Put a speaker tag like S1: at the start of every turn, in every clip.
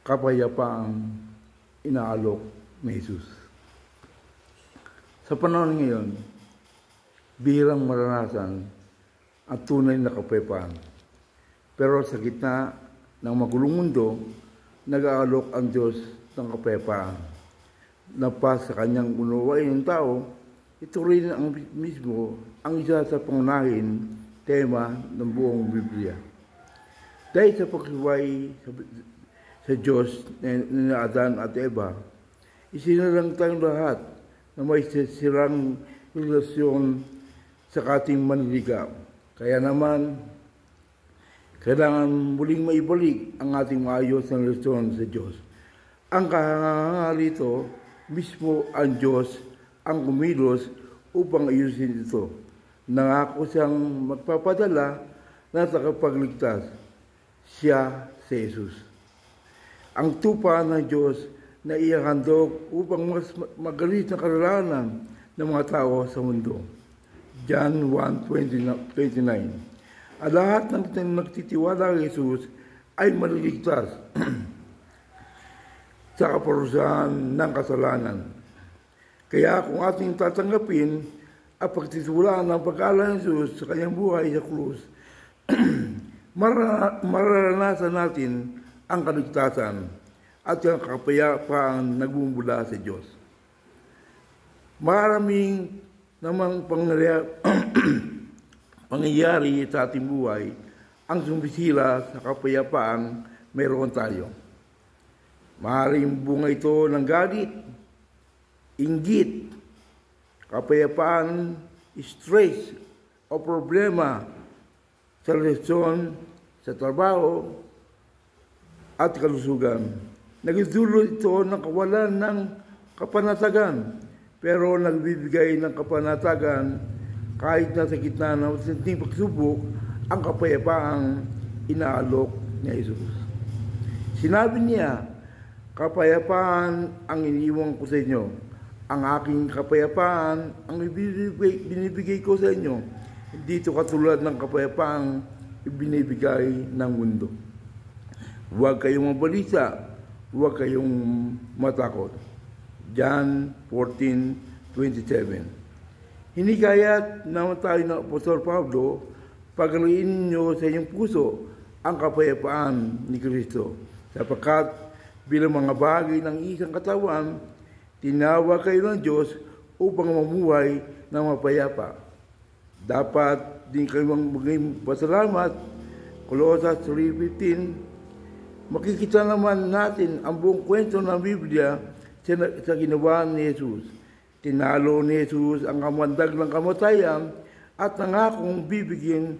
S1: kapayapaang inaalok ni Jesus. Sa panahon ngayon, bihirang maranasan ang tunay na kapayapaan. Pero sa gitna ng magulong mundo, nag-aalok ang Diyos ng kapayapaan. Napas sa kanyang unawain ng tao, ito rin ang mismo ang isa sa pangunahing tema ng buong Biblia. Dahil sa pagsuway sa Diyos ni Adan at Eva, isinalang tayong lahat na may sirang relasyon sa ating manliligaw. Kaya naman, kailangan muling maibalik ang ating maayos na relasyon sa Diyos. Ang kahangahan rito, mismo ang Diyos ang kumilos upang ayusin ito. Nangako siyang magpapadala na tagapagligtas. Siya si Jesus. Ang tupa ng Diyos na ihahandog upang mas magalis na karalanan ng mga tao sa mundo. John 1:29. At lahat ng nagtitiwala kay Jesus ay maliligtas sa kaparusahan ng kasalanan. Kaya kung ating tatanggapin ang pagtitiwalaan ng pag-alala ng Jesus sa kanyang buhay sa krus, mararanasan natin ang kaligtasan at ang kapayapaan nagbumula sa Diyos. Maraming namang pangyayari sa ating buhay ang sumisira sa kapayapaang mayroon tayo. Maaaring bunga ito ng galit, inggit, kapayapaan, stress o problema sa relasyon, sa trabaho at kalusugan. Nagdulot ito ng kawalan ng kapanatagan, pero nagbibigay ng kapanatagan kahit nasa gitna ng matinding pagsubok ang kapayapaang inaalok ni Jesus. Sinabi niya, kapayapaan ang iniwan ko sa inyo. Ang aking kapayapaan ang binibigay ko sa inyo. Hindi ito katulad ng kapayapaang ibinibigay ng mundo. Huwag kayong mabalisa, huwag kayong matakot. John 14:27. Hinikayat naman tayo ng Apostol Pablo, paglayin niyo sa inyong puso ang kapayapaan ni Kristo, sapagkat bilang mga bagay ng isang katawan, tinawag kayo ng Diyos upang mamuhay ng mapayapa. Dapat din kayo maging pasalamat. Colosas 3:15. Makikita naman natin ang buong kwento ng Biblia sa ginawa ni Jesus. Tinalo ni Jesus ang kamandag ng kamatayan at nangakong bibigyan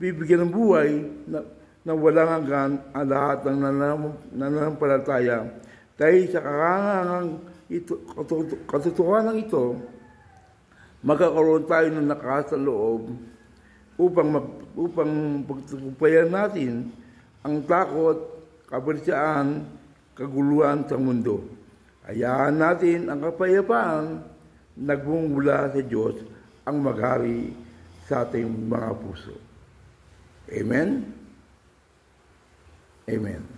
S1: ng buhay na walang hanggan ang lahat ng nananampalataya. Dahil sa katotohanan ito, magkakaroon tayo ng lakas sa loob upang pagtagumpayan natin ang takot, kabalitaan, kaguluhan sa mundo. Hayaan natin ang kapayapaan nagbumula sa Diyos ang maghari sa ating mga puso. Amen? Amen.